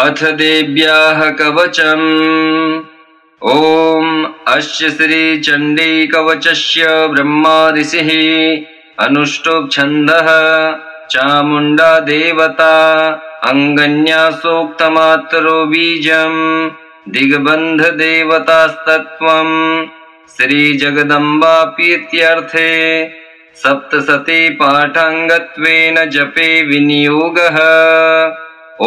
अथ देव्याः कवचम्। ॐ अस्य श्री चण्डी कवचस्य ब्रह्मा ऋषिः अनुष्टुप् छन्दः चामुण्डा देवता अङ्गन्या सूक्तमात्रो बीजम् दिग्बन्ध देवतास्तत्त्वम् श्रीजगदम्बापीत्यर्थे सप्तशती पाठाङ्गत्वेन जपे विनियोगः। ॐ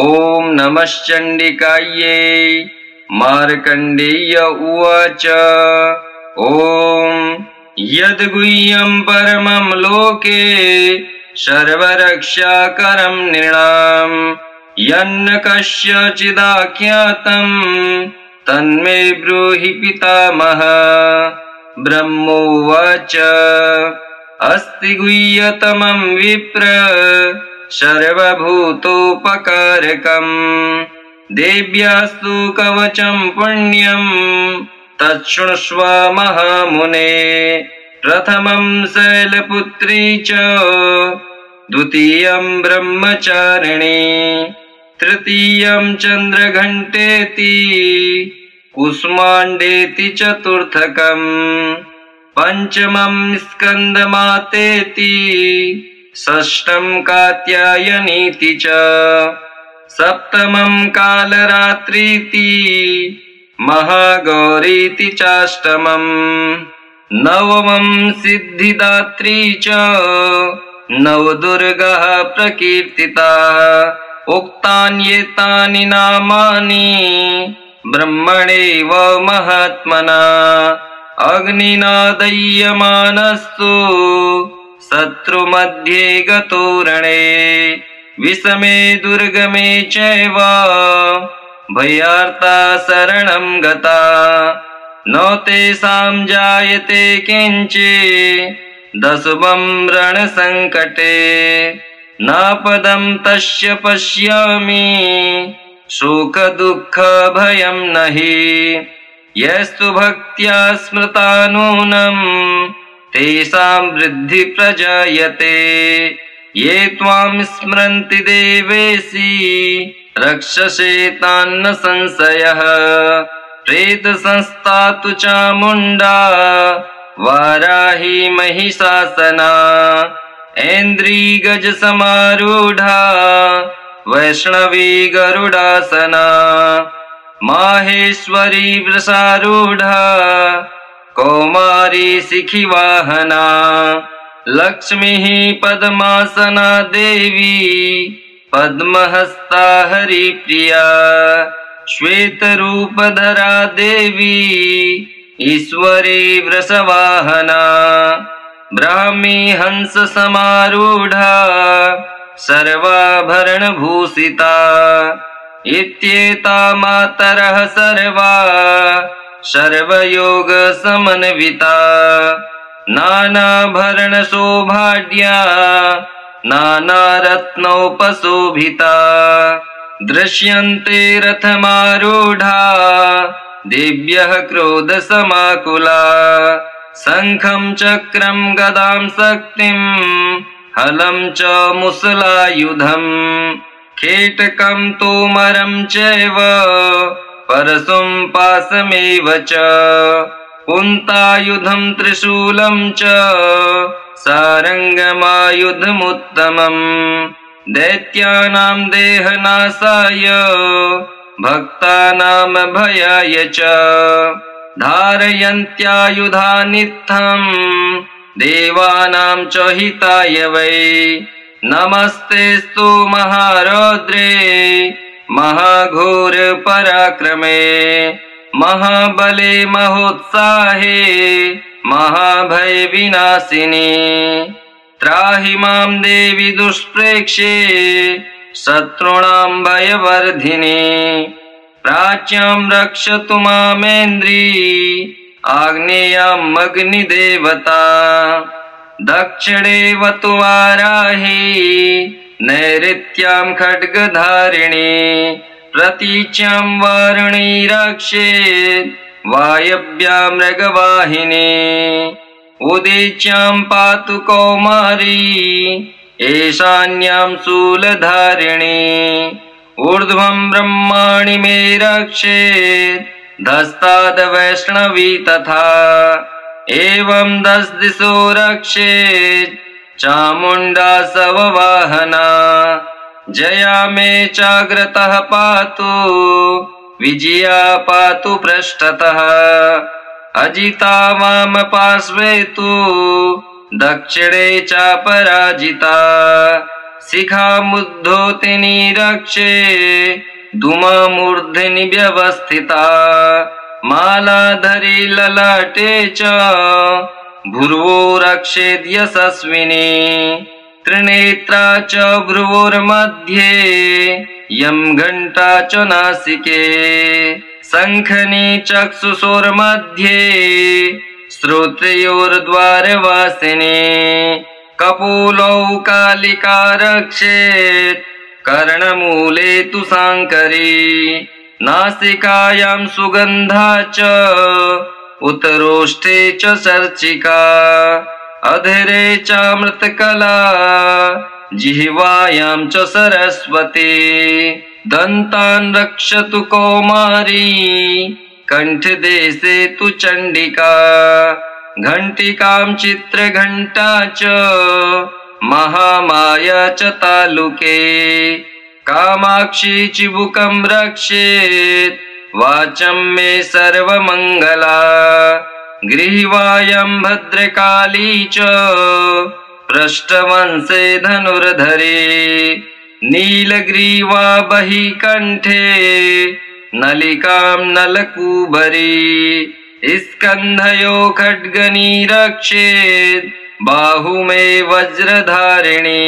नमश्चण्डिकायै। मार्कण्डेय उवाच। ॐ यद्गुह्यं परमं लोके सर्वरक्षाकरं नृणां यन्न कस्यचिदाख्यातं तन्मे ब्रूहि पितामह। ब्रह्मोवाच। अस्ति गुह्यतमं विप्र सर्वभूतोपकारकम् देव्यास्तु कवचं पुण्यं तच्छृण्वस्व महामुने। प्रथमं शैलपुत्री च द्वितीयं ब्रह्मचारिणी तृतीयं चन्द्रघण्टेति कुष्माण्डेति चतुर्थकम् पंचमं स्कन्दमातेति षष्ठं कात्यायनीति च सप्तमं कालरात्रीति महागौरीति चाष्टमम् नवमं सिद्धिदात्री च नवदुर्गाः प्रकीर्तिताः। उक्तान्येतानि नामानि ब्रह्मणेव महात्मना अग्निना दह्यमानस्तु शत्रुमध्ये गतो रणे विषमे दुर्गमे चैव भयार्ता शरणं गता न तेषां जायते किञ्चित् दशमं रणसङ्कटे नापदं तस्य पश्यामि शोकदुःखभयं नहि यस्तु भक्त्या स्मृता नूनं तेषां वृद्धि प्रजायते ये त्वां स्मरन्ति देवेशि रक्षसे तान्न संशयः। प्रेतसंस्था तु चामुण्डा वाराही महिषासना ऐन्द्रिगजसमारूढा वैष्णवी गरुडासना माहेश्वरी वृषारूढा कौमारी शिखिवाहना लक्ष्मीः पद्मासना देवी पद्महस्ता हरिप्रिया श्वेतरूपधरा देवी ईश्वरी वृषवाहना ब्राह्मी हंस समारूढा सर्वाभरणभूषिता इत्येता मातरः सर्वा सर्वयोग समन्विता नानाभरणशोभाढ्या नानारत्नोपशोभिता दृश्यन्ते रथमारूढा दिव्यः क्रोधसमाकुला शङ्खं चक्रं गदां शक्तिं हलं च मुसलायुधम् खेटकं तोमरं चैव परशुं पाशमेव च कुन्तायुधं त्रिशूलं च सारङ्गमायुधमुत्तमम् दैत्यानां देहनाशाय भक्तानां भयाय च धारयन्त्यायुधानित्थं देवानां च हिताय वै नमस्तेस्तु महारौद्रे महाघोर पराक्रमे महाबले महोत्साहे महाभय विनाशिनी त्राहि मां देवी दुष्प्रेक्षे शत्रूणां भयवर्धिनी प्राच्यां रक्षतु मामेन्द्री आग्नेयाम् अग्निदेवता दक्षिणेवतु वाराही नैऋत्यां खड्गधारिणी प्रतीच्यां वारुणी रक्षेत् वायव्यां मृगवाहिनी उदीच्यां पातु कौमारी ईशान्यां शूलधारिणी ऊर्ध्वं ब्रह्माणि मे रक्षेत् धस्ताद् वैष्णवी तथा एवं 10 दिशो रक्षेत् चामुण्डा सववाहना जया मे चाग्रतः पातु विजया पातु पृष्ठतः अजिता वाम पार्श्वे तु दक्षिणे चापराजिता शिखामुद्धोतिनी रक्षे धूममूर्ध्नि व्यवस्थिता मालाधरी ललाटे च भ्रुवो रक्षेद् यशस्विनी त्रिनेत्रा च भ्रुवोर्मध्ये यं घण्टा च नासिके शङ्खनी चक्षुषोर्मध्ये श्रोत्रयोर्द्वारवासिनी कपोलौ कालिका रक्षेत् कर्णमूले तु साङ्करी नासिकायां सुगन्धा च उत्तरोष्ठे च चर्चिका अधरे चामृतकला जिह्वायां च सरस्वती दन्तान् रक्षतु कौमारी कण्ठदेशे तु चण्डिका घण्टिकां चित्रघण्टा च महामाया च तालुके कामाक्षी चिबुकं रक्षेत् वाचं मे सर्वमङ्गला ग्रीवायां भद्रकाली च पृष्ठवंशे धनुर्धरे नीलग्रीवा बहिकण्ठे नलिकां नलकूबरी स्कन्धयो खड्गनी रक्षेत् बाहु मे वज्रधारिणी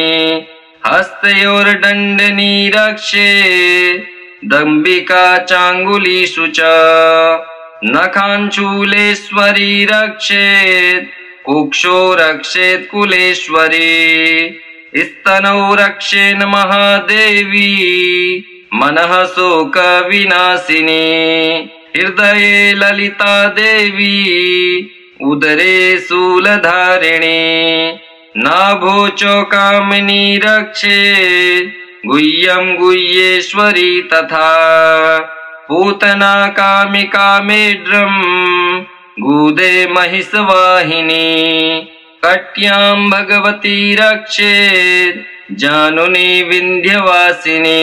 हस्तयोर्दण्डनी रक्षेत् दम्बिका चाङ्गुलीषु च नखाञ्चूलेश्वरी रक्षेत् कुक्षो रक्षेत् कुलेश्वरी स्तनौ रक्षेन् महादेवी मनः शोकविनाशिनी हृदये ललिता देवी उदरे शूलधारिणी नाभो च कामिनी रक्षेत् गुह्यं गुह्येश्वरी तथा पूतना कामिका मेढ्रं गुदे महिषवाहिनी कट्यां भगवती रक्षेत् जानुनी विन्ध्यवासिनी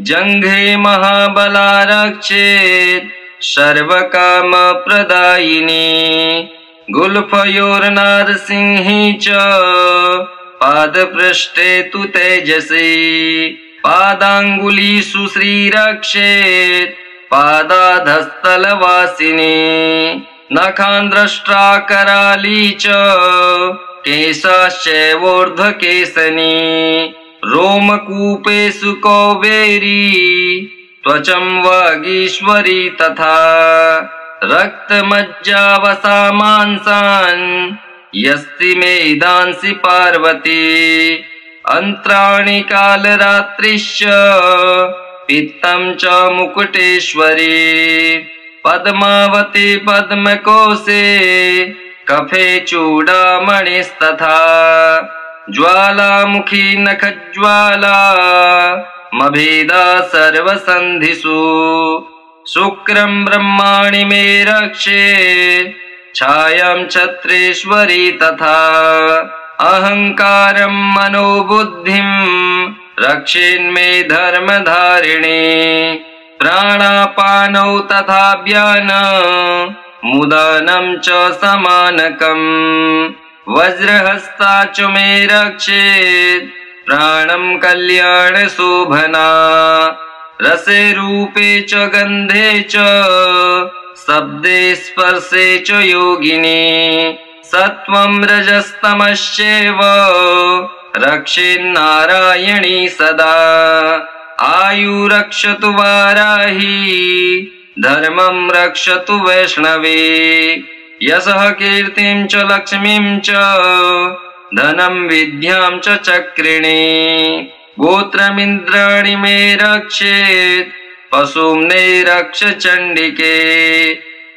जङ्घे महाबला रक्षेत् सर्वकामप्रदायिनी गुल्फयोर्नारसिंही च पादपृष्ठे तु तेजसी पादाङ्गुलीषु श्रीरक्षेत् पादाधस्थलवासिनी नखान्द्रष्ट्रा कराली च केशाश्चैवोर्ध्वकेशनी रोमकूपेषु कौबेरी त्वचं वागीश्वरी तथा रक्तमज्जावसा मांसान् यस्ति मेधांसि पार्वती अन्त्राणि कालरात्रिश्च पित्तं च मुकुटेश्वरी पद्मावती पद्मकोशे कफे चूडामणिस्तथा ज्वालामुखी नखज्वाला मभेदा सर्वसन्धिषु शुक्रं ब्रह्माणि मे रक्षेत् छायां छत्रेश्वरी तथा अहङ्कारं मनोबुद्धिं रक्षेन्मे धर्मधारिणी प्राणापानौ तथा व्यानमुदानं च समानकम् वज्रहस्ता च मे रक्षेत् प्राणं कल्याणशोभना रसे रूपे च गन्धे च शब्दे स्पर्शे च योगिनी सत्वं रजस्तमश्चैव रक्षेन्नारायणी सदा आयु रक्षतु वाराही धर्मं रक्षतु वैष्णवी यशः कीर्तिं च लक्ष्मीं च धनं विद्यां च चक्रिणी गोत्रमिन्द्राणि मे रक्षेत् पशुम्ने रक्ष चण्डिके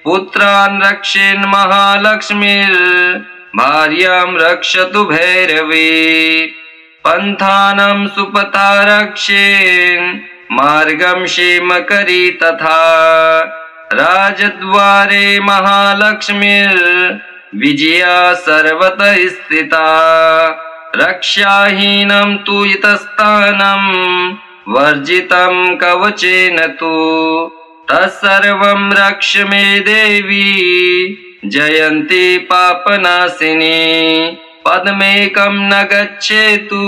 पुत्रान् रक्षेन् महालक्ष्मीर्भार्यां रक्षतु भैरवी पन्थानं सुपथा रक्षेन् मार्गं क्षेमकरी तथा राजद्वारे महालक्ष्मीर्विजया सर्वतः स्थिता रक्षाहीनं तु इतस्थानं वर्जितं कवचेन तु तत्सर्वं रक्ष मे देवी जयन्ती पापनाशिनी पद्मेकं न गच्छेतु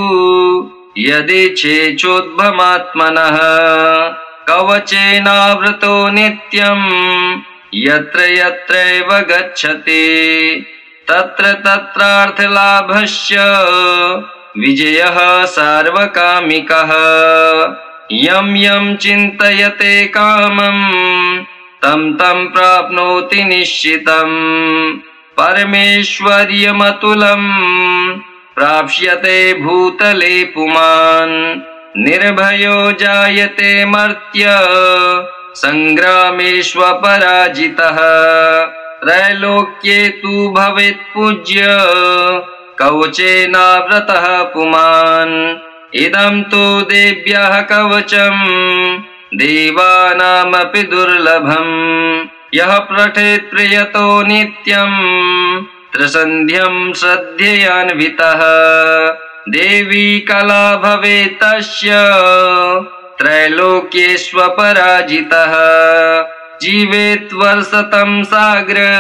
यदीच्छेचोद्भमात्मनः कवचेनावृतो नित्यं यत्र यत्रैव गच्छति तत्र तत्रार्थलाभस्य विजयः सार्वकामिकः यं यं चिन्तयते कामं तं तं प्राप्नोति निश्चितं परमेश्वर्यमतुलं प्राप्स्यते भूतले पुमान् निर्भयो जायते मर्त्य संग्रामेष्वपराजितः त्रैलोक्ये तु भवेत् पूज्य कवचेनावृतः पुमान् इदं तु देव्याः कवचं देवानामपि दुर्लभम् यः पठेत् प्रियतो नित्यं त्रिसन्ध्यं श्रद्धयान्वितः देवी कला भवेत् तस्य त्रैलोक्येष्वपराजितः जीवेत् वर्षतं साग्रमपमृत्यु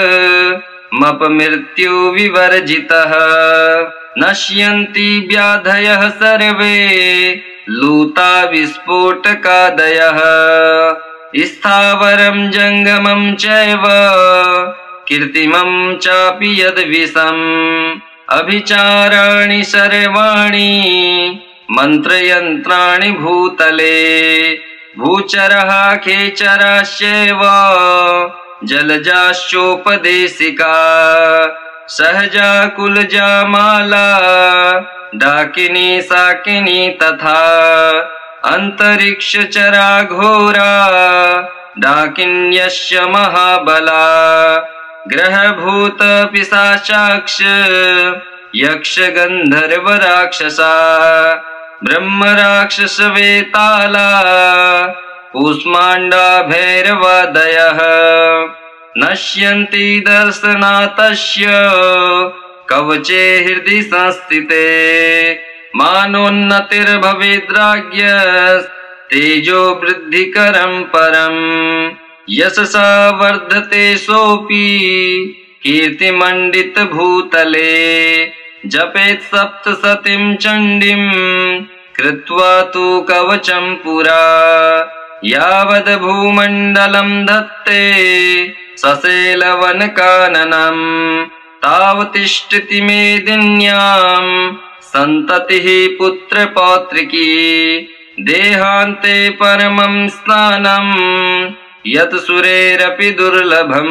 विवर्जितः नश्यन्ति व्याधयः सर्वे लूता विस्फोटकादयः स्थावरं जङ्गमं चैव कीर्तिमं चापि यद्विषम् अभिचाराणि सर्वाणि मन्त्रयन्त्राणि भूतले भूचरः खेचराश्चैव जलजाश्चोपदेशिका सहजा कुलजा माला डाकिनी साकिनी तथा अंतरिक्षचरा घोरा डाकिन्यस्य महाबला ग्रहभूत पिशाचाक्ष यक्ष गंधर्व राक्षसा ब्रह्म राक्षस वेताला कूष्मांडा भैरवादयः नश्यन्ति दर्शनातस्य कवचे हृदि संस्थिते मानोन्नतिर्भवेद्राज्ञस्तेजो वृद्धिकरं परम् यशसा वर्धते सोऽपि कीर्तिमण्डित भूतले जपेत् सप्तशतीं चण्डीं कृत्वा तु कवचं पुरा यावद् भूमण्डलं धत्ते ससेलवनकाननं तावतिष्ठति मेदिन्यां सन्ततिः पुत्रपौत्रिकी देहान्ते परमं स्थानं यत् सुरेरपि दुर्लभं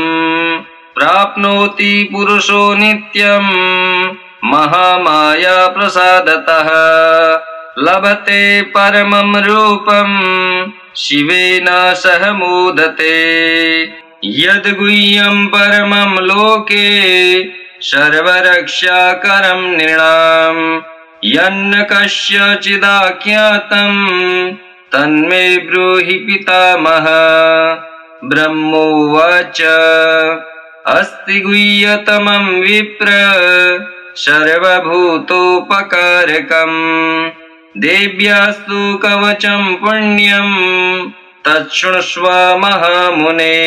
प्राप्नोति पुरुषो नित्यं महामाया प्रसादतः लभते परमं रूपं शिवेन सह मोदते यद्गुह्यं परमं लोके सर्वरक्षाकरं नृणाम् यन्न कस्यचिदाख्यातं तन्मे ब्रूहि पितामह ब्रह्मोवाच अस्ति गुह्यतमं विप्र सर्वभूतोपकारकम् देव्यास्तु कवचं पुण्यं तच्छृण्वस्व महामुने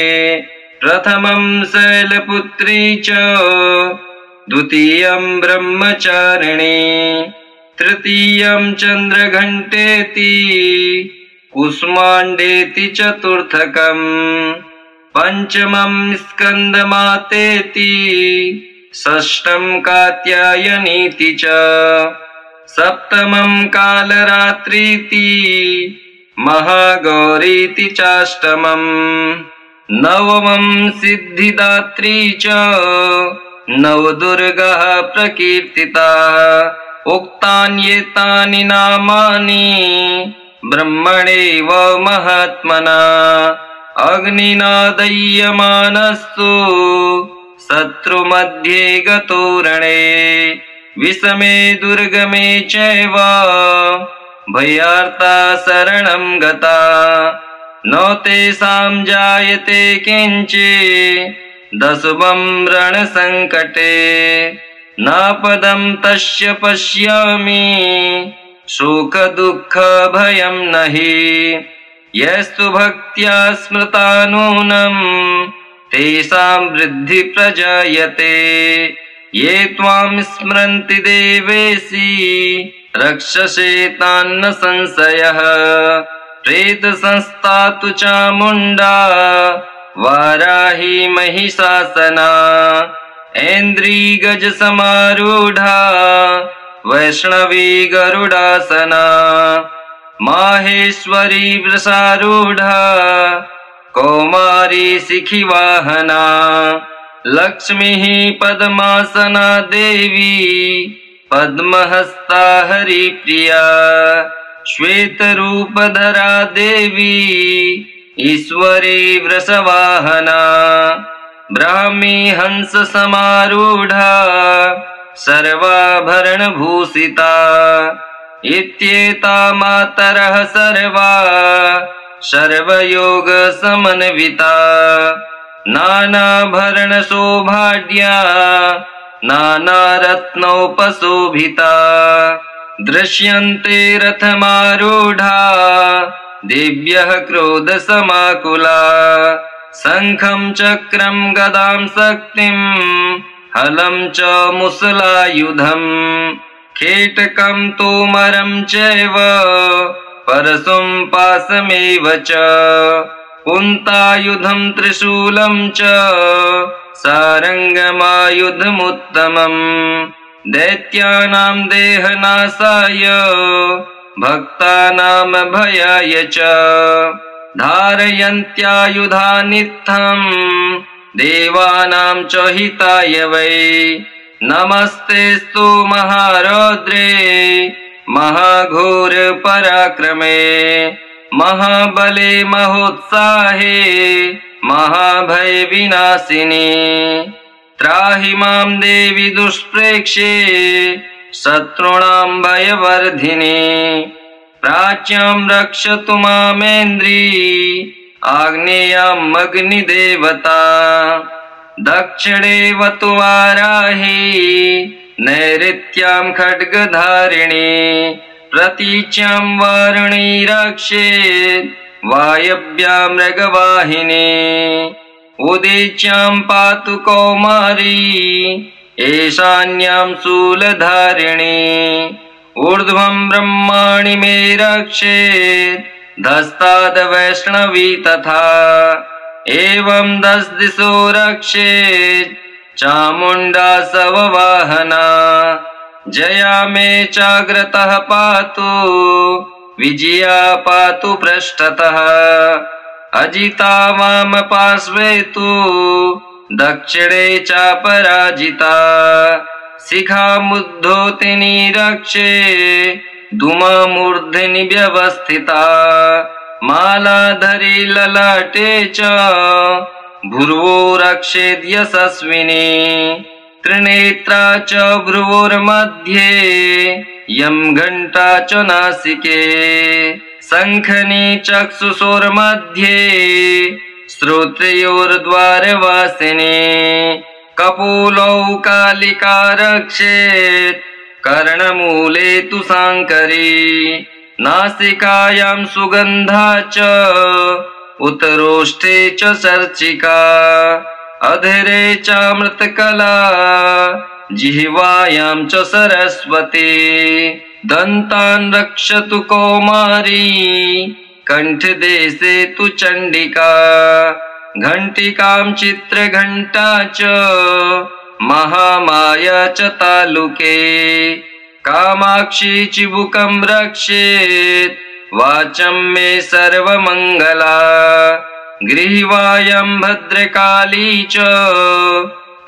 प्रथमं शैलपुत्री च द्वितीयं ब्रह्मचारिणी तृतीयं चन्द्रघण्टेति कुष्माण्डेति चतुर्थकम् पंचमं स्कन्दमातेति षष्ठं कात्यायनीति च सप्तमं कालरात्रीति महागौरीति चाष्टमम् नवमं सिद्धिदात्री च नवदुर्गाः प्रकीर्तिताः उक्तान्येतानि नामानि ब्रह्मणेव महात्मना अग्निना दह्यमानस्तु शत्रुमध्ये गतो रणे विषमे दुर्गमे चैव भयार्ता शरणं गता न तेषां जायते किञ्चित् दशवं रणसङ्कटे न पदं तस्य पश्यामि शोकदुःखभयं नहि यस्तु भक्त्या स्मृता नूनं तेषां वृद्धि प्रजायते ये त्वां स्मरन्ति देवेशि रक्षसे तान्न संशयः प्रेतसंस्था तु चामुण्डा वाराही महिषासना ऐन्द्रिगजसमारूढा वैष्णवी गरुडासना माहेश्वरी वृषारूढा कौमारी शिखिवाहना लक्ष्मीः पद्मासना देवी पद्महस्ता हरिप्रिया श्वेतरूपधरा देवी ईश्वरी वृषवाहना ब्राह्मी हंस समारूढा सर्वाभरणभूषिता इत्येता मातरः सर्वा सर्वयोगसमन्विता नानाभरणशोभाढ्या नानारत्नोपशोभिता दृश्यन्ते रथमारूढा दिव्यः क्रोधसमाकुला शङ्खं चक्रं गदां शक्तिं हलं च मुसलायुधम् खेटकं तोमरं चैव परशुं पाशमेव च कुन्तायुधं त्रिशूलं च सारङ्गमायुधमुत्तमम् दैत्यानां देहनाशाय भक्तानां भयाय च धारयन्त्यायुधानित्थं देवानां च हिताय वै नमस्तेस्तु महारौद्रे महाघोर पराक्रमे महाबले महोत्साहे महाभय विनाशिनी त्राहि मां देवी दुष्प्रेक्षे शत्रूणां भयवर्धिनी प्राच्यां रक्षतु मामेन्द्री आग्नेयाम् अग्निदेवता दक्षिणेवतु वाराही नैऋत्यां खड्गधारिणी प्रतीच्यां वारुणी रक्षेत् वायव्यां मृगवाहिनी उदीच्यां पातु कौमारी ईशान्यां शूलधारिणी ऊर्ध्वं ब्रह्माणि मे रक्षेत् धस्ताद् वैष्णवी तथा एवं दश दिशो रक्षेत् चामुण्डा सववाहना जया मे चाग्रतः पातु विजया पातु पृष्ठतः अजिता वाम पार्श्वे तु दक्षिणे चापराजिता शिखामुद्धोतिनी रक्षे धूममूर्ध्नि व्यवस्थिता मालाधरी ललाटे च भ्रुवो रक्षेद् यशस्विनी त्रिनेत्रा च भ्रुवोर्मध्ये यं घण्टा च नासिके शङ्खनी चक्षुषोर्मध्ये श्रोत्रयोर्द्वारवासिनी कपोलौ कालिका रक्षेत् कर्णमूले तु शाङ्करी नासिकायां सुगन्धा च उत्तरोष्ठे च चर्चिका अधरे चामृतकला जिह्वायां च सरस्वती दन्तान् रक्षतु कौमारी कण्ठदेशे तु चण्डिका घण्टिकां चित्रघण्टा च महामाया च तालुके कामाक्षी चिबुकं रक्षेत् वाचं मे सर्वमङ्गला गृह्वायं भद्रकाली च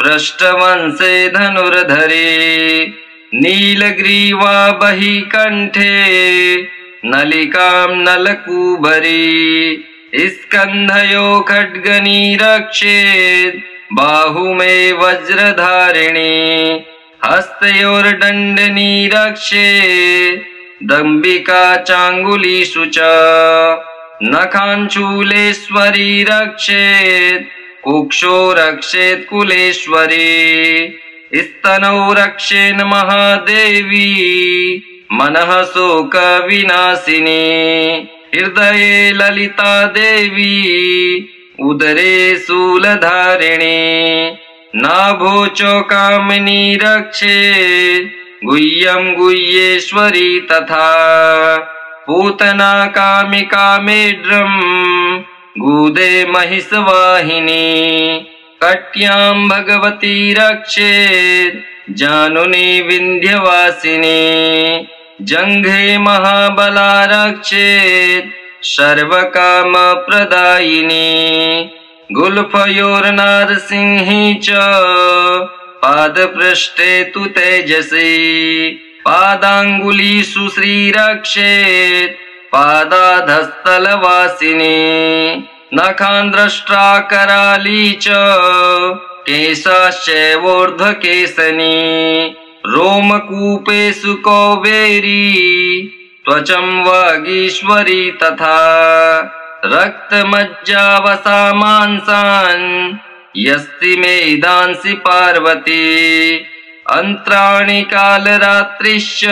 पृष्ठवंशे धनुर्धरे नीलग्रीवा बहिः कण्ठे नलिकां नलकूबरी स्कन्धयो खड्गनी रक्षेत् बाहु मे वज्रधारिणी हस्तयोर्दण्डनी रक्षेत् दम्बिका चाङ्गुलीषु च नखाञ्चूलेश्वरी रक्षेत् कुक्षो रक्षेत् कुलेश्वरी स्तनौ रक्षेन् महादेवी मनः शोक विनाशिनी हृदये ललिता देवी उदरे शूलधारिणी नाभोच कामिनी रक्षेत् गुह्यं गुह्येश्वरी तथा पूतना कामिका मेढ्रं गुदे महिषवाहिनी कट्यां भगवती रक्षेत् जानुनी विन्ध्यवासिनी जङ्घे महाबला रक्षेत् सर्वकामप्रदायिनी गुल्फयोर्नारसिंही च पादपृष्ठे तु तेजसी पादाङ्गुलीषु श्रीरक्षेत् पादाधस्थलवासिनी नखान्द्रष्ट्रा कराली च केशाश्चैवोर्ध्वकेशनी रोमकूपेषु कौबेरी त्वचं वागीश्वरी तथा रक्तमज्जावसा मांसान् यस्ति मेदांसि पार्वती अन्त्राणि कालरात्रिश्च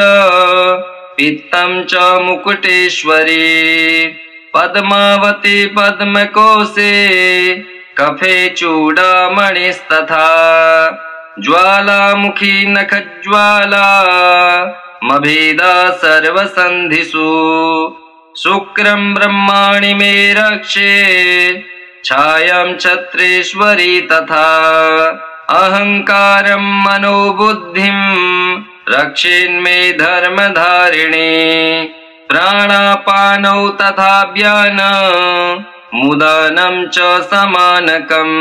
पित्तं च मुकुटेश्वरी पद्मावती पद्मकोशे कफे चूडामणिस्तथा ज्वालामुखी नखज्वाला मभेदा सर्वसन्धिषु शुक्रं ब्रह्माणि मे रक्षे छायां छत्रेश्वरी तथा अहंकारं मनोबुद्धिं रक्षेन्मे धर्मधारिणी प्राणापानौ तथा व्यान मुदानं च समानकम्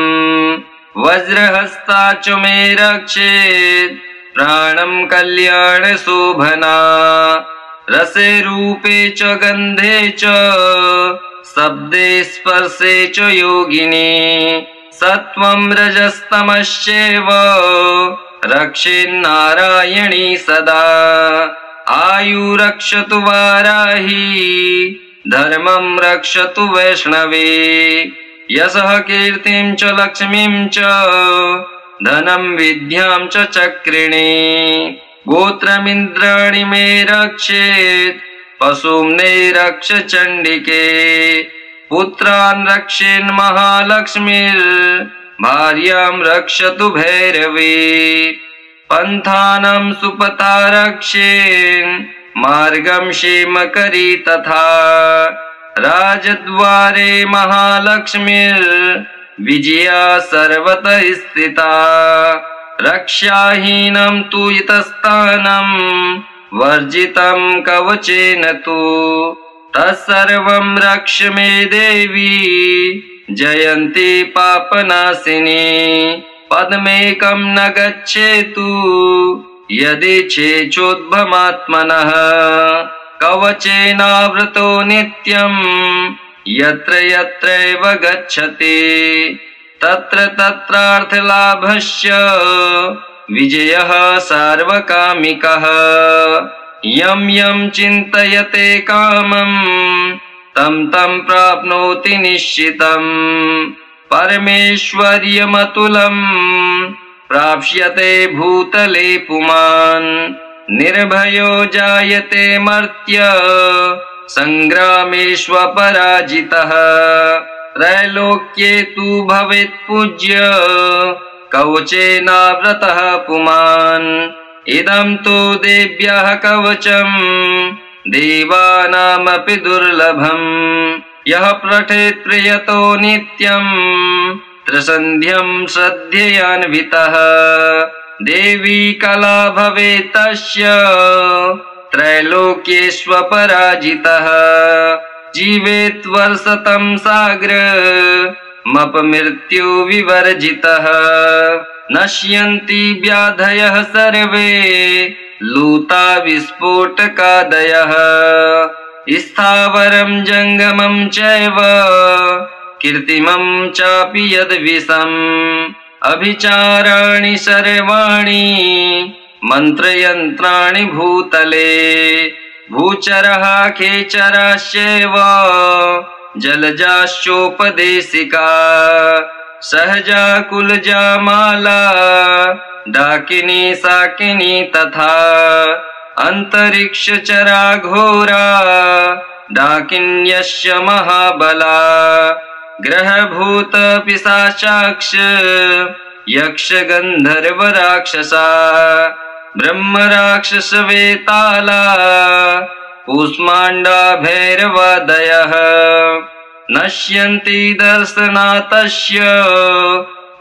वज्रहस्ता च मे रक्षेत् प्राणं कल्याणशोभना रसे रूपे च गन्धे च शब्दे स्पर्शे च योगिनी सत्वं रजस्तमश्चैव रक्षेन्नारायणी सदा आयुरक्षतु वाराही धर्मं रक्षतु वैष्णवी यशः कीर्तिं च लक्ष्मीं च धनं विद्यां च चक्रिणी गोत्रमिन्द्राणि मे रक्षेत् पशुम्ने रक्ष चण्डिके पुत्रान् रक्षेन् महालक्ष्मीर्भार्यां रक्षतु भैरवी पन्थानं सुपथा रक्षेन् मार्गं क्षेमकरी तथा राजद्वारे महालक्ष्मीर्विजया सर्वतः स्थिता रक्षाहीनं तु इतस्तानं वर्जितं कवचेन तु तत्सर्वं रक्ष मे देवी जयन्ती पापनाशिनी पद्मेकं न गच्छेतु यदिच्छेचोद्भमात्मनः कवचेनावृतो नित्यं यत्र यत्रैव गच्छति तत्र तत्रार्थलाभस्य विजयः सार्वकामिकः यं यं चिन्तयते कामं तं तं प्राप्नोति निश्चितम् परमेश्वर्यमतुलं प्राप्स्यते भूतले पुमान् निर्भयो जायते मर्त्य संग्रामेष्वपराजितः त्रैलोक्ये तु भवेत् पूज्य कवचेनावृतः पुमान् इदं तु देव्याः कवचं देवानामपि दुर्लभम् यः पठेत् प्रियतो नित्यं त्रिसन्ध्यं श्रद्धयान्वितः देवी कला भवेत् तस्य त्रैलोक्येष्वपराजितः जीवेत् वर्षतं साग्रमपमृत्यु विवर्जितः नश्यन्ति व्याधयः सर्वे लूता विस्फोटकादयः स्थावरं जङ्गमं चैव कीर्तिमं चापि यद्विषम् अभिचाराणि सर्वाणि मन्त्रयन्त्राणि भूतले भूचरः खेचराश्चैव जलजाश्चोपदेशिका सहजा कुलजा माला डाकिनी साकिनी तथा अंतरिक्षचरा घोरा डाकिन्यस्य महाबला ग्रहभूत पिशाचाक्ष यक्ष गंधर्व राक्षसा ब्रह्म राक्षस वेताला कूष्मांडा भैरवादयः नश्यन्ति दर्शनातस्य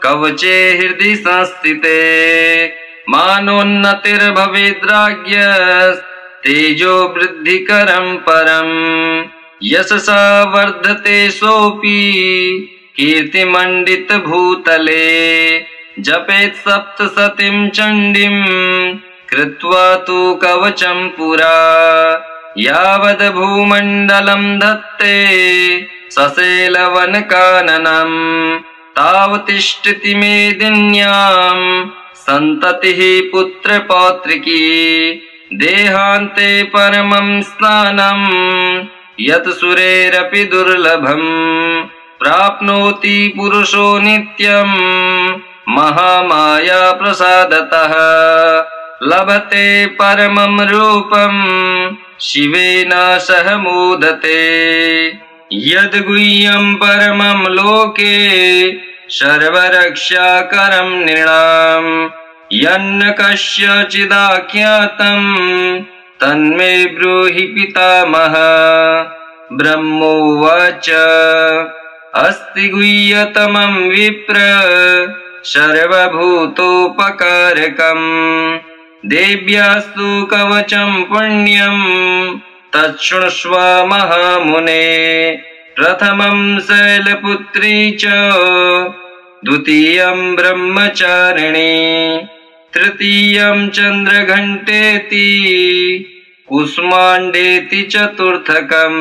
कवचे हृदि संस्थिते मानोन्नतिर्भवेद्राज्ञ तेजो वृद्धिकरं परम् यशसा वर्धते सोऽपि कीर्तिमण्डित भूतले जपेत् सप्तशतीं चण्डीं कृत्वा तु कवचं पुरा यावद् भूमण्डलं धत्ते ससेलवनकाननं तावतिष्ठति मेदिन्यां सन्ततिः पुत्रपौत्रिकी देहान्ते परमं स्थानं यत् सुरेरपि दुर्लभम् प्राप्नोति पुरुषो नित्यं महामाया प्रसादतः लभते परमं रूपं शिवेन सह मोदते यद्गुह्यं परमं लोके सर्वरक्षाकरं नृणाम् यन्न कस्यचिदाख्यातं तन्मे ब्रूहि पितामह ब्रह्मोवाच अस्ति गुह्यतमं विप्र सर्वभूतोपकारकम् देव्यास्तु कवचं पुण्यं तच्छृण्वस्व महामुने प्रथमं शैलपुत्री च द्वितीयं ब्रह्मचारिणी तृतीयं चन्द्रघण्टेति कुष्माण्डेति चतुर्थकम्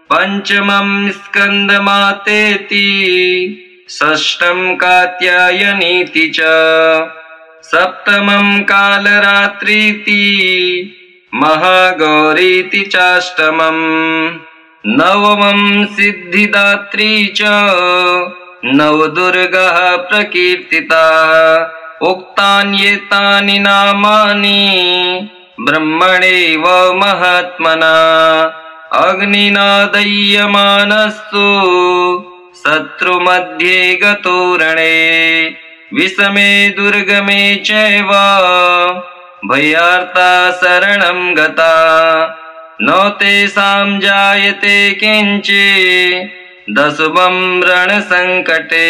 पंचमं स्कन्दमातेति षष्ठं कात्यायनीति च सप्तमं कालरात्रीति महागौरीति चाष्टमम् नवमं सिद्धिदात्री च नवदुर्गाः प्रकीर्तिता उक्तान्येतानि नामानि ब्रह्मणेव महात्मना अग्निना दह्यमानस्तु शत्रुमध्ये गतो रणे विषमे दुर्गमे चैव भयार्ता शरणं गता न तेषां जायते किञ्चित् दशमं रणसङ्कटे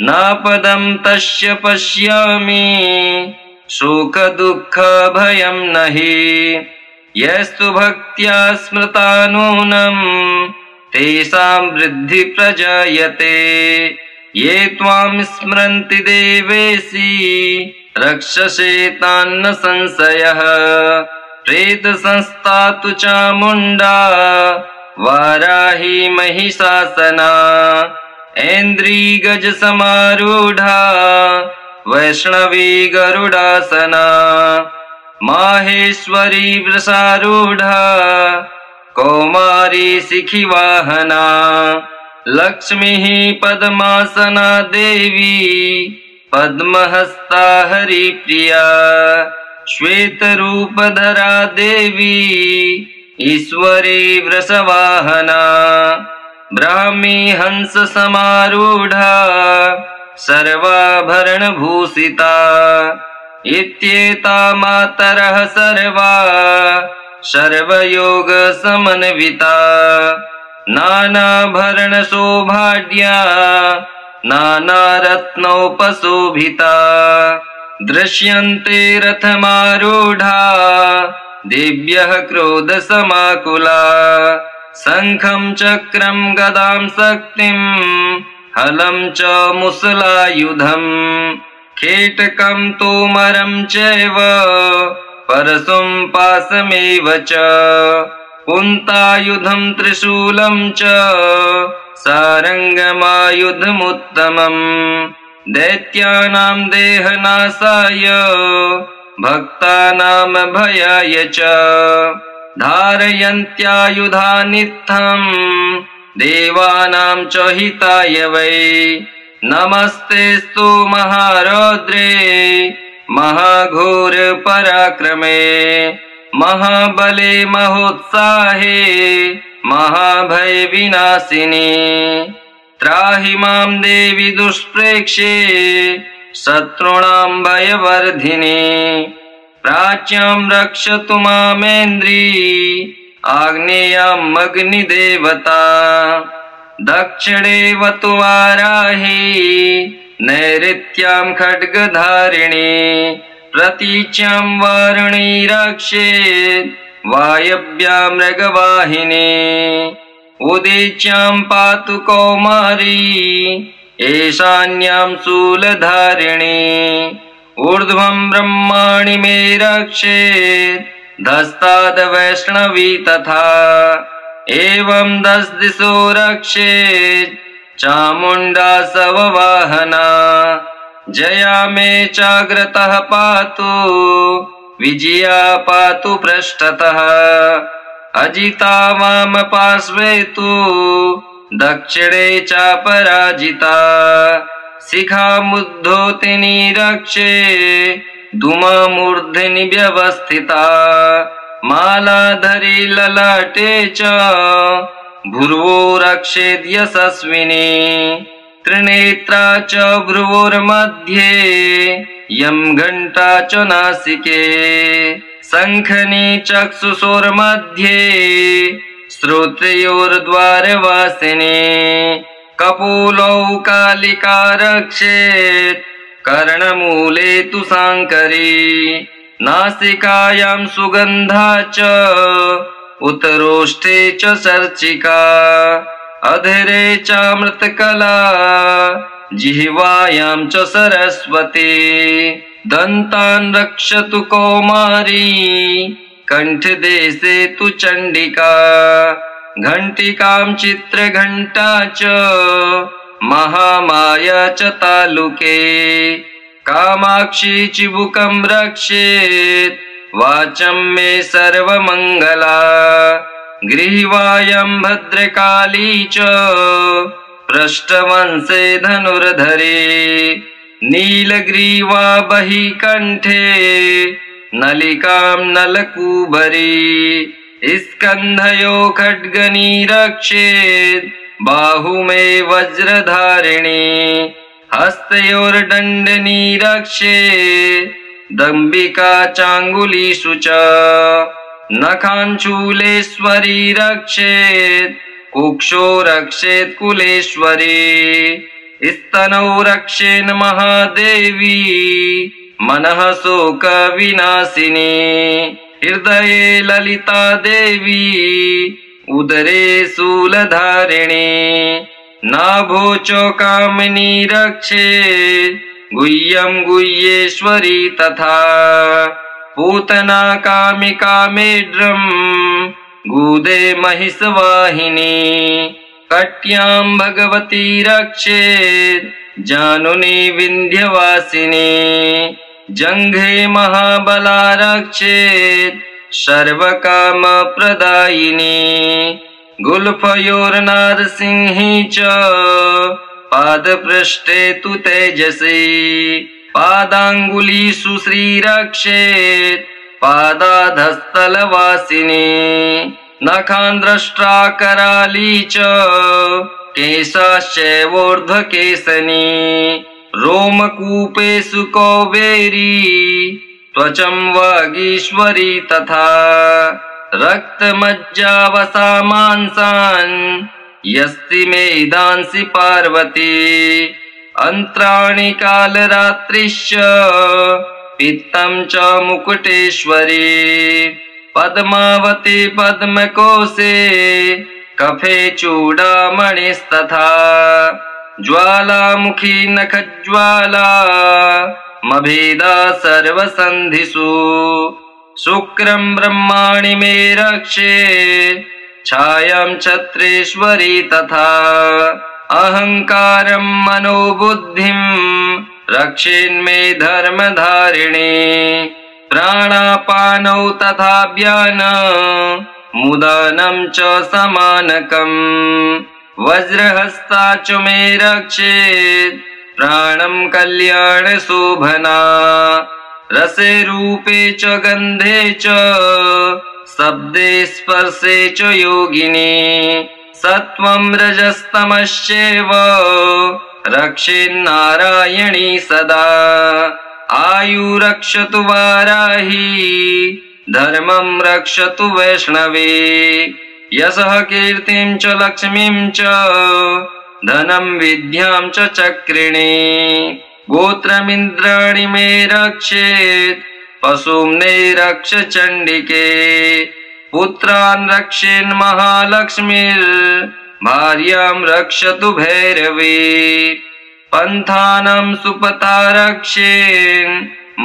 नापदं तस्य पश्यामि शोकदुःखभयं नहि यस्तु भक्त्या स्मृता नूनं तेषां वृद्धि प्रजायते ये त्वां स्मरन्ति देवेशि रक्षसे तान्न संशयः प्रेतसंस्था तु चामुण्डा वाराही महिषासना ऐन्द्रिगजसमारूढा वैष्णवी गरुडासना माहेश्वरी वृषारूढा कौमारी शिखिवाहना लक्ष्मीः पद्मासना देवी पद्महस्ता हरिप्रिया श्वेतरूपधरा देवी ईश्वरी वृषवाहना ब्राह्मी हंस समारूढ़ा सर्वाभरणभूषिता इत्येता मातरः सर्वा सर्वयोग समन्विता नानाभरणशोभाढ्या नानारत्नोपशोभिता दृश्यन्ते रथमारूढ़ा देव्यः क्रोधसमाकुला शङ्खं चक्रं गदां शक्तिं हलं च मुसलायुधं खेटकं तोमरं चैव परशुं पाशमेव च कुन्तायुधं त्रिशूलं च सारङ्गमायुधमुत्तमम् दैत्यानां देहनाशाय भक्तानां भयाय च धारयन्त्यायुधानित्थं देवानां च हिताय वै नमस्तेस्तु महारौद्रे महाघोर पराक्रमे महाबले महोत्साहे महाभय विनाशिनी त्राहि मां देवी दुष्प्रेक्षे शत्रूणां भयवर्धिनी प्राच्यां रक्षतु मामेन्द्री आग्नेयाम् अग्निदेवता दक्षिणेवतु वाराही नैऋत्यां खड्गधारिणी प्रतीच्यां वारुणी रक्षेत् वायव्यां मृगवाहिनी उदीच्यां पातु कौमारी ईशान्यां शूलधारिणी ऊर्ध्वं ब्रह्माणि मे रक्षेत् धस्ताद् वैष्णवी तथा एवं 10 दिशो रक्षेत् चामुण्डा सववाहना जया मे चाग्रतः पातु विजया पातु पृष्ठतः अजिता वाम पार्श्वे तु दक्षिणे चापराजिता शिखामुद्धोतिनी रक्षेत् धूममूर्ध्नि व्यवस्थिता मालाधरी ललाटे च भ्रुवो रक्षेत् यशस्विनी त्रिनेत्रा च भ्रुवोर्मध्ये यं घण्टा च नासिके शङ्खनी चक्षुषोर्मध्ये श्रोत्रयोर्द्वारवासिनी कपोलौ कालिका रक्षेत् कर्णमूले तु साङ्करी नासिकायां सुगन्धा च उत्तरोष्ठे च चर्चिका अधरे चामृतकला जिह्वायां च सरस्वती दन्तान् रक्षतु कौमारी कण्ठदेशे तु चण्डिका घण्टिकां चित्रघण्टा च महामाया च तालुके कामाक्षी चिबुकं रक्षेत् वाचं मे सर्वमङ्गला ग्रीवायां भद्रकाली च पृष्ठवंशे धनुर्धरे नीलग्रीवा बहिकण्ठे नलिकां नलकूबरी स्कन्धयो खड्गनी रक्षेत् बाहुमे वज्रधारिणी हस्तयोर्दण्डनी रक्षेत् दम्बिका चाङ्गुलीषु च नखाञ्चूलेश्वरी रक्षेत् कुक्षो रक्षेत् कुलेश्वरी स्तनौ रक्षेन् महादेवी मनः शोक विनाशिनी हृदये ललिता देवी उदरे शूलधारिणी नाभो च कामिनी रक्षेत् गुह्यं गुह्येश्वरी तथा पूतना कामिका मेढ्रं गूदे महिषवाहिनी कट्यां भगवती रक्षेत् जानुनी विन्ध्यवासिनी जङ्घे महाबला रक्षेत् सर्वकामप्रदायिनी गुल्फयोर्नारसिंही च पादपृष्ठे तु तेजसी पादाङ्गुलीषु श्रीरक्षेत् पादाधस्थलवासिनी नखान्द्रष्ट्रा कराली च केशाश्चैवोर्ध्वकेशनी रोमकूपेषु कौबेरी त्वचं वागीश्वरी तथा रक्तमज्जावसा मांसान् यस्ति मेदांसि पार्वती अन्त्राणि कालरात्रिश्च पित्तं च मुकुटेश्वरी पद्मावती पद्मकोशे कफे चूडामणिस्तथा ज्वालामुखी नखज्वाला मभेदा सर्वसन्धिषु शुक्रं ब्रह्माणि मे रक्षेत् छायां छत्रेश्वरी तथा अहङ्कारं मनोबुद्धिं रक्षेन्मे धर्मधारिणी प्राणापानौ तथा व्यानमुदानं च समानकम् वज्रहस्ता च मे रक्षेत् प्राणं कल्याणशोभना रसे रूपे च गन्धे च शब्दे स्पर्शे च योगिनी सत्वं रजस्तमश्चैव रक्षेन्नारायणी सदा आयु रक्षतु वाराही धर्मं रक्षतु वैष्णवी यशः कीर्तिं च लक्ष्मीं च धनं विद्यां च चक्रिणी गोत्रमिन्द्राणि मे रक्षेत् पशूम्ने रक्ष चण्डिके पुत्रान् रक्षेन् महालक्ष्मीर्भार्यां रक्षतु भैरवी पन्थानं सुपथा रक्षेन्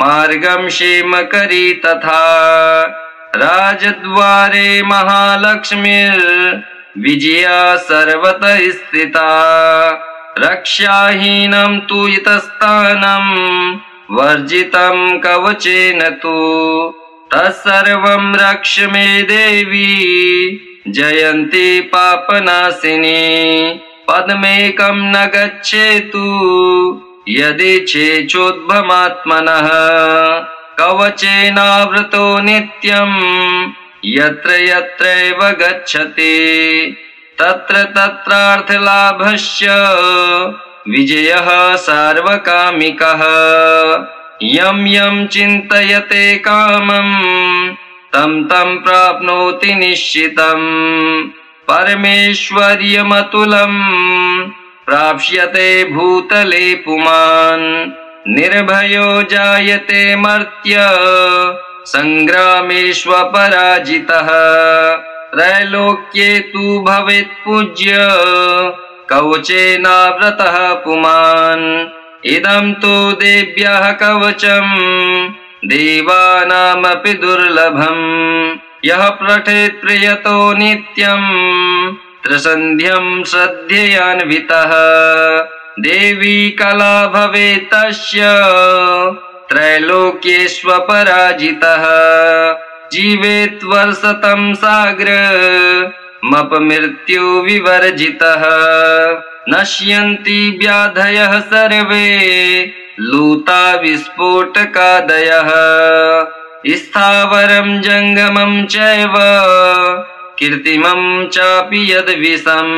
मार्गं क्षेमकरी तथा राजद्वारे महालक्ष्मीर्विजया सर्वतः स्थिता रक्षाहीनं तु इतस्थानं वर्जितं कवचेन तु तत्सर्वं रक्ष मे देवी जयन्ती पापनाशिनी पद्मेकं न गच्छेतु यदिच्छेचोद्भमात्मनः कवचेनावृतो नित्यं यत्र यत्रैव गच्छति तत्र तत्रार्थलाभस्य विजयः सार्वकामिकः यं यं चिन्तयते कामं तं तं प्राप्नोति निश्चितं परमेश्वर्यमतुलं प्राप्स्यते भूतले पुमान् निर्भयो जायते मर्त्य संग्रामेष्वपराजितः त्रैलोक्ये तु भवेत् पूज्य कवचेनावृतः पुमान् इदं तु देव्याः कवचम् देवानामपि दुर्लभम् यः पठेत् प्रियतो नित्यं त्रिसन्ध्यं श्रद्धयान्वितः देवी कला भवेत् तस्य त्रैलोक्येष्वपराजितः जीवेत् वर्षतं साग्रमपमृत्यु विवर्जितः नश्यन्ति व्याधयः सर्वे लूता विस्फोटकादयः स्थावरं जङ्गमं चैव कीर्तिमं चापि यद्विषम्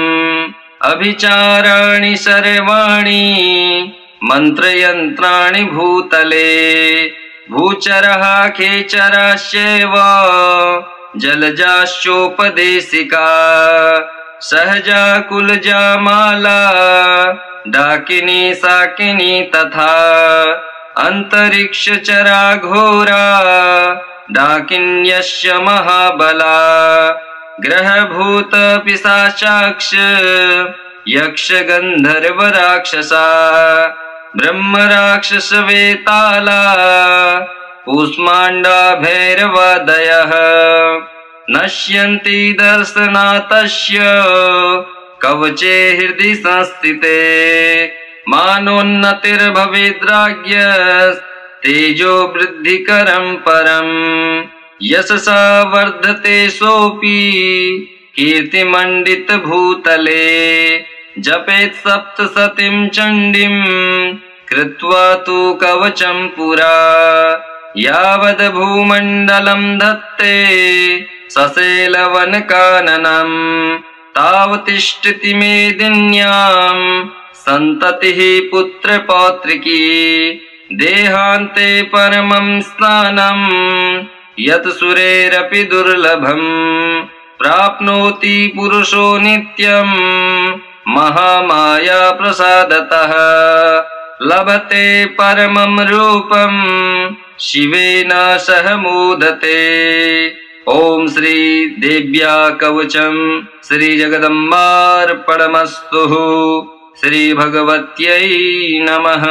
अभिचाराणि सर्वाणि मन्त्रयन्त्राणि भूतले भूचरः खेचराश्चैव जलजाश्चोपदेशिका सहजा कुलजा माला डाकिनी साकिनी तथा अंतरिक्षचरा घोरा डाकिन्यस्य महाबला ग्रहभूत पिशाचाक्ष यक्ष गंधर्व राक्षसा ब्रह्म राक्षस वेताला कूष्माण्डा भैरवादयः नश्यन्ति दर्शनातस्य कवचे हृदि संस्थिते मानोन्नतिर्भवेद्राज्ञस्तेजो वृद्धिकरं परम् यशसा वर्धते सोऽपि कीर्तिमण्डित भूतले जपेत् सप्तशतीं चण्डीं कृत्वा तु कवचं पुरा यावद् भूमण्डलं धत्ते ससेलवनकाननम् तावतिष्ठति मेदिन्यां सन्ततिः पुत्रपौत्रिकी देहान्ते परमं स्थानं यत् सुरेरपि दुर्लभम् प्राप्नोति पुरुषो नित्यं महामाया प्रसादतः लभते परमं रूपं शिवेन सह मोदते। ओम श्री देव्या कवचम श्री जगदम्बार्पणमस्तु। श्री भगवत्यै नमः।